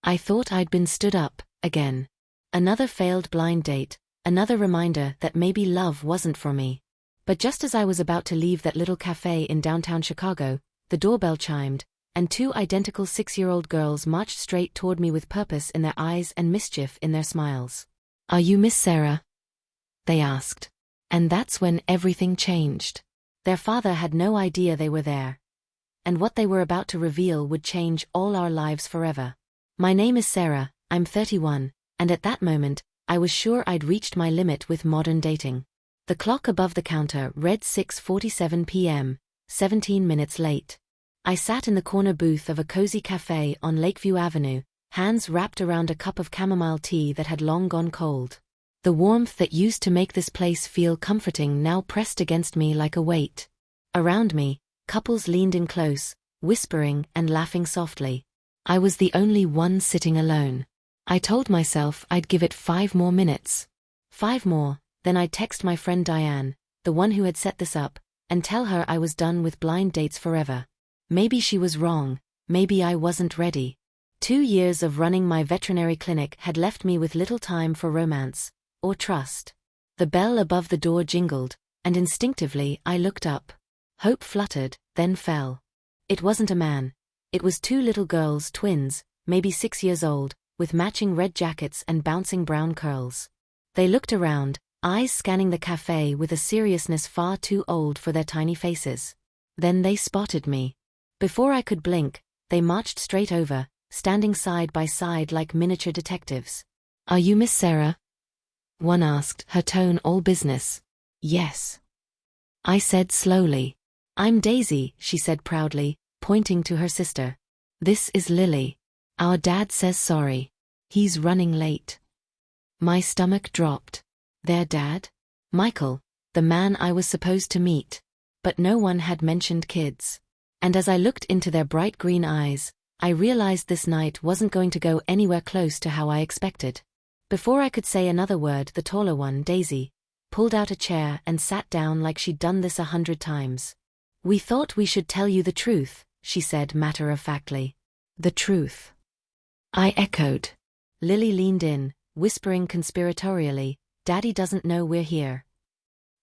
I thought I'd been stood up, again. Another failed blind date, another reminder that maybe love wasn't for me. But just as I was about to leave that little café in downtown Chicago, the doorbell chimed, and two identical 6-year-old girls marched straight toward me with purpose in their eyes and mischief in their smiles. "Are you Miss Sarah?" they asked. And that's when everything changed. Their father had no idea they were there. And what they were about to reveal would change all our lives forever. "My name is Sarah, I'm 31, and at that moment, I was sure I'd reached my limit with modern dating. The clock above the counter read 6:47 p.m., 17 minutes late. I sat in the corner booth of a cozy café on Lakeview Avenue, hands wrapped around a cup of chamomile tea that had long gone cold. The warmth that used to make this place feel comforting now pressed against me like a weight. Around me, couples leaned in close, whispering and laughing softly. I was the only one sitting alone. I told myself I'd give it 5 more minutes. 5 more, then I'd text my friend Diane, the one who had set this up, and tell her I was done with blind dates forever. Maybe she was wrong, maybe I wasn't ready. 2 years of running my veterinary clinic had left me with little time for romance, or trust. The bell above the door jingled, and instinctively I looked up. Hope fluttered, then fell. It wasn't a man. It was 2 little girls, twins, maybe 6 years old, with matching red jackets and bouncing brown curls. They looked around, eyes scanning the café with a seriousness far too old for their tiny faces. Then they spotted me. Before I could blink, they marched straight over, standing side by side like miniature detectives. "Are you Miss Sarah?" one asked, her tone all business. "Yes," I said slowly. "I'm Daisy," she said proudly, pointing to her sister. "This is Lily. Our dad says sorry. He's running late." My stomach dropped. Their dad? Michael, the man I was supposed to meet. But no one had mentioned kids. And as I looked into their bright green eyes, I realized this night wasn't going to go anywhere close to how I expected. Before I could say another word, the taller one, Daisy, pulled out a chair and sat down like she'd done this 100 times. "We thought we should tell you the truth," she said matter-of-factly. "The truth?" I echoed. Lily leaned in, whispering conspiratorially, "Daddy doesn't know we're here."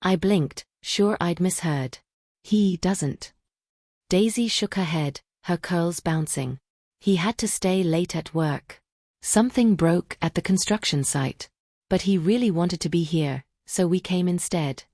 I blinked, sure I'd misheard. "He doesn't." Daisy shook her head, her curls bouncing. "He had to stay late at work. Something broke at the construction site. But he really wanted to be here, so we came instead."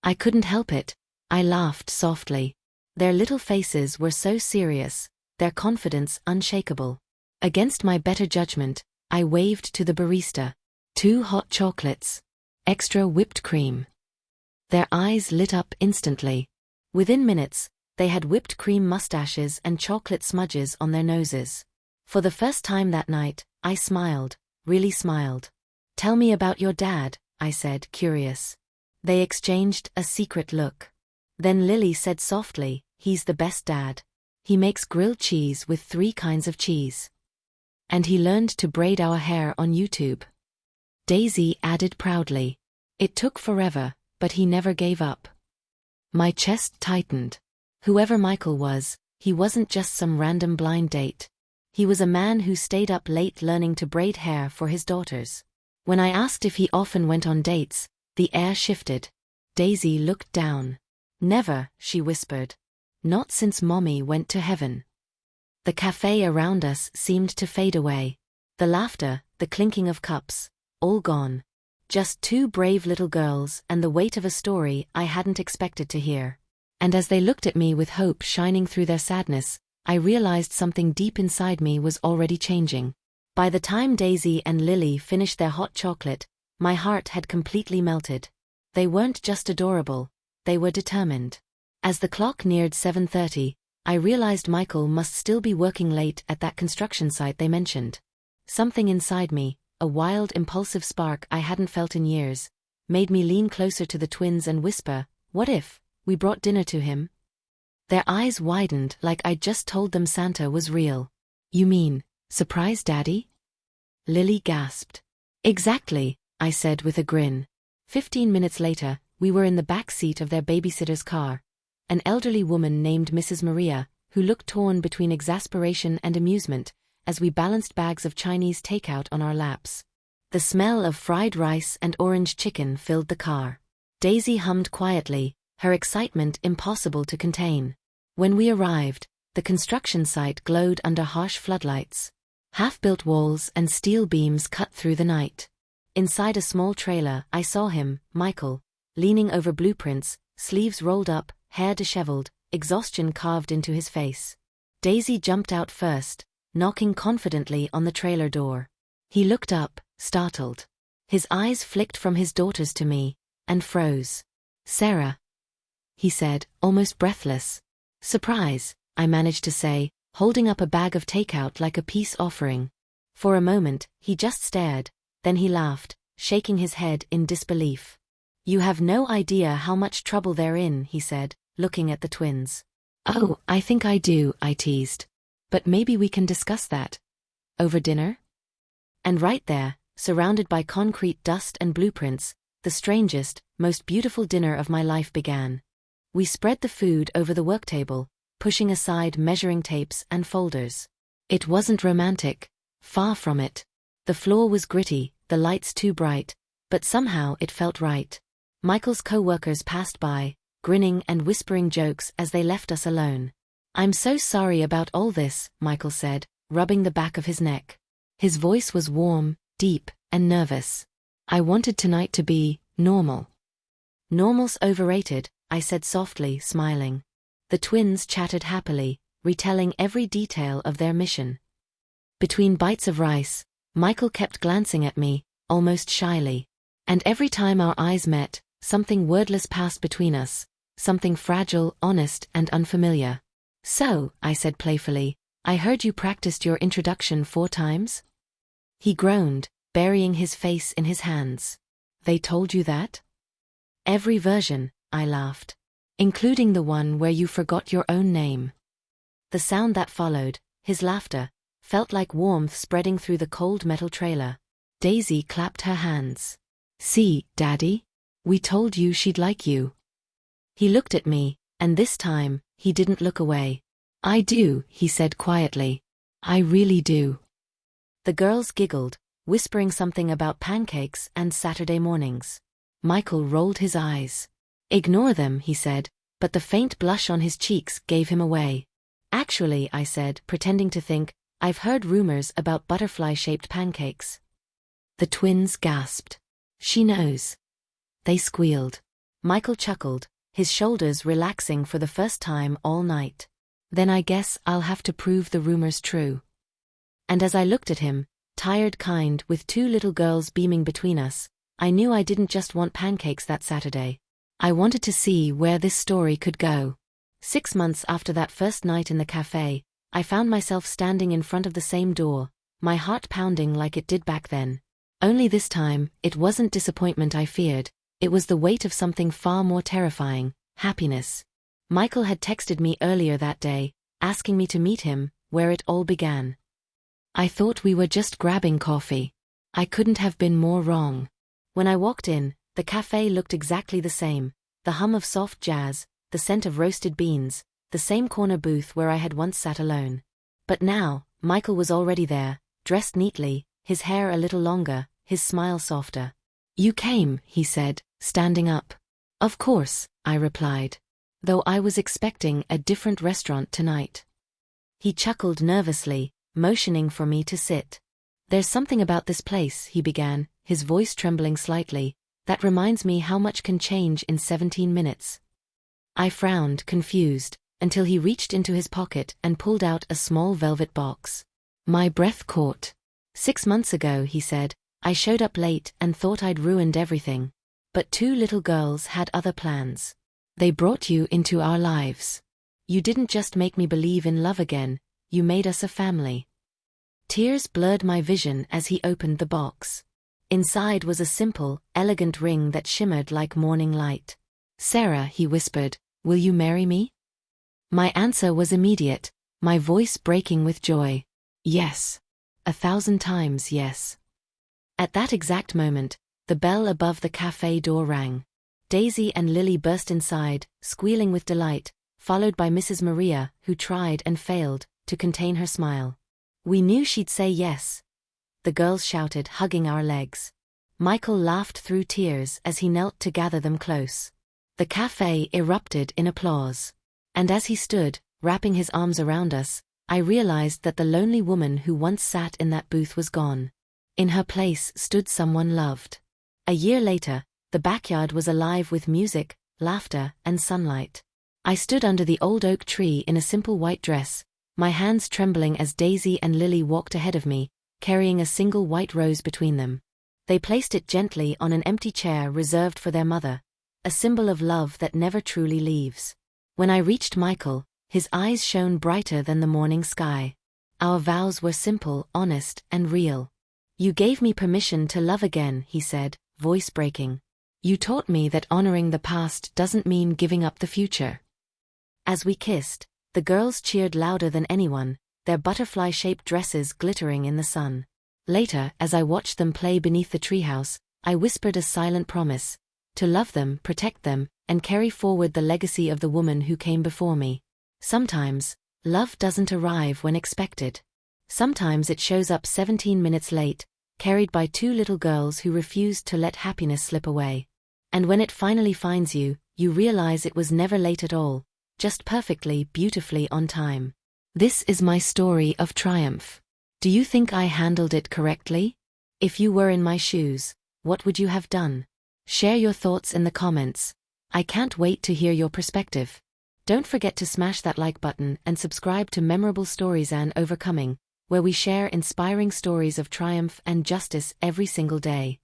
I couldn't help it. I laughed softly. Their little faces were so serious, their confidence unshakable. Against my better judgment, I waved to the barista. 2 hot chocolates. Extra whipped cream." Their eyes lit up instantly. Within minutes, they had whipped cream mustaches and chocolate smudges on their noses. For the first time that night, I smiled, really smiled. "Tell me about your dad," I said, curious. They exchanged a secret look. Then Lily said softly, "He's the best dad. He makes grilled cheese with 3 kinds of cheese. And he learned to braid our hair on YouTube." Daisy added proudly. "It took forever, but he never gave up." My chest tightened. Whoever Michael was, he wasn't just some random blind date. He was a man who stayed up late learning to braid hair for his daughters. When I asked if he often went on dates, the air shifted. Daisy looked down. "Never," she whispered. "Not since Mommy went to heaven." The café around us seemed to fade away. The laughter, the clinking of cups, all gone. Just 2 brave little girls and the weight of a story I hadn't expected to hear. And as they looked at me with hope shining through their sadness, I realized something deep inside me was already changing. By the time Daisy and Lily finished their hot chocolate, my heart had completely melted. They weren't just adorable, they were determined. As the clock neared 7:30, I realized Michael must still be working late at that construction site they mentioned. Something inside me, a wild impulsive spark I hadn't felt in years, made me lean closer to the twins and whisper, "What if we brought dinner to him?" Their eyes widened like I'd just told them Santa was real. "You mean, surprise Daddy?" Lily gasped. "Exactly," I said with a grin. 15 minutes later, we were in the back seat of their babysitter's car. An elderly woman named Mrs. Maria, who looked torn between exasperation and amusement, as we balanced bags of Chinese takeout on our laps. The smell of fried rice and orange chicken filled the car. Daisy hummed quietly, her excitement impossible to contain. When we arrived, the construction site glowed under harsh floodlights. Half-built walls and steel beams cut through the night. Inside a small trailer, I saw him, Michael, leaning over blueprints, sleeves rolled up, hair disheveled, exhaustion carved into his face. Daisy jumped out first, knocking confidently on the trailer door. He looked up, startled. His eyes flicked from his daughters to me, and froze. "Sarah," he said, almost breathless. "Surprise," I managed to say, holding up a bag of takeout like a peace offering. For a moment, he just stared, then he laughed, shaking his head in disbelief. "You have no idea how much trouble they're in," he said, looking at the twins. "Oh, I think I do," I teased. "But maybe we can discuss that over dinner?" And right there, surrounded by concrete dust and blueprints, the strangest, most beautiful dinner of my life began. We spread the food over the work table, pushing aside measuring tapes and folders. It wasn't romantic. Far from it. The floor was gritty, the lights too bright, but somehow it felt right. Michael's co-workers passed by, grinning and whispering jokes as they left us alone. "I'm so sorry about all this," Michael said, rubbing the back of his neck. His voice was warm, deep, and nervous. "I wanted tonight to be normal." "Normal's overrated," I said softly, smiling. The twins chattered happily, retelling every detail of their mission. Between bites of rice, Michael kept glancing at me, almost shyly. And every time our eyes met, something wordless passed between us, something fragile, honest, and unfamiliar. "So," I said playfully, "I heard you practiced your introduction 4 times?" He groaned, burying his face in his hands. "They told you that?" "Every version," I laughed. "Including the one where you forgot your own name." The sound that followed, his laughter, felt like warmth spreading through the cold metal trailer. Daisy clapped her hands. "See, Daddy? We told you she'd like you." He looked at me, and this time, he didn't look away. "I do," he said quietly. "I really do." The girls giggled, whispering something about pancakes and Saturday mornings. Michael rolled his eyes. "Ignore them," he said, but the faint blush on his cheeks gave him away. "Actually," I said, pretending to think, "I've heard rumors about butterfly-shaped pancakes." The twins gasped. "She knows." They squealed. Michael chuckled, his shoulders relaxing for the first time all night. "Then I guess I'll have to prove the rumors true." And as I looked at him, tired kind with 2 little girls beaming between us, I knew I didn't just want pancakes that Saturday. I wanted to see where this story could go. 6 months after that first night in the café, I found myself standing in front of the same door, my heart pounding like it did back then. Only this time, it wasn't disappointment I feared, it was the weight of something far more terrifying, happiness. Michael had texted me earlier that day, asking me to meet him, where it all began. I thought we were just grabbing coffee. I couldn't have been more wrong. When I walked in, the café looked exactly the same, the hum of soft jazz, the scent of roasted beans, the same corner booth where I had once sat alone. But now, Michael was already there, dressed neatly, his hair a little longer, his smile softer. "You came," he said, standing up. "Of course," I replied. Though I was expecting a different restaurant tonight. He chuckled nervously, motioning for me to sit. "There's something about this place," he began, his voice trembling slightly, "that reminds me how much can change in 17 minutes. I frowned, confused, until he reached into his pocket and pulled out a small velvet box. My breath caught. 6 months ago, he said, I showed up late and thought I'd ruined everything. But 2 little girls had other plans. They brought you into our lives. You didn't just make me believe in love again, you made us a family." Tears blurred my vision as he opened the box. Inside was a simple, elegant ring that shimmered like morning light. "Sarah," he whispered, "will you marry me?" My answer was immediate, my voice breaking with joy. Yes. 1,000 times yes. At that exact moment, the bell above the café door rang. Daisy and Lily burst inside, squealing with delight, followed by Mrs. Maria, who tried and failed to contain her smile. We knew she'd say yes, the girls shouted, hugging our legs. Michael laughed through tears as he knelt to gather them close. The café erupted in applause. And as he stood, wrapping his arms around us, I realized that the lonely woman who once sat in that booth was gone. In her place stood someone loved. A year later, the backyard was alive with music, laughter, and sunlight. I stood under the old oak tree in a simple white dress, my hands trembling as Daisy and Lily walked ahead of me, carrying a single white rose between them. They placed it gently on an empty chair reserved for their mother, a symbol of love that never truly leaves. When I reached Michael, his eyes shone brighter than the morning sky. Our vows were simple, honest, and real. You gave me permission to love again, he said, voice breaking. You taught me that honoring the past doesn't mean giving up the future. As we kissed, the girls cheered louder than anyone, their butterfly-shaped dresses glittering in the sun. Later, as I watched them play beneath the treehouse, I whispered a silent promise: to love them, protect them, and carry forward the legacy of the woman who came before me. Sometimes, love doesn't arrive when expected. Sometimes it shows up 17 minutes late, carried by two little girls who refused to let happiness slip away. And when it finally finds you, you realize it was never late at all, just perfectly, beautifully on time. This is my story of triumph. Do you think I handled it correctly? If you were in my shoes, what would you have done? Share your thoughts in the comments. I can't wait to hear your perspective. Don't forget to smash that like button and subscribe to Memorable Stories and Overcoming, where we share inspiring stories of triumph and justice every single day.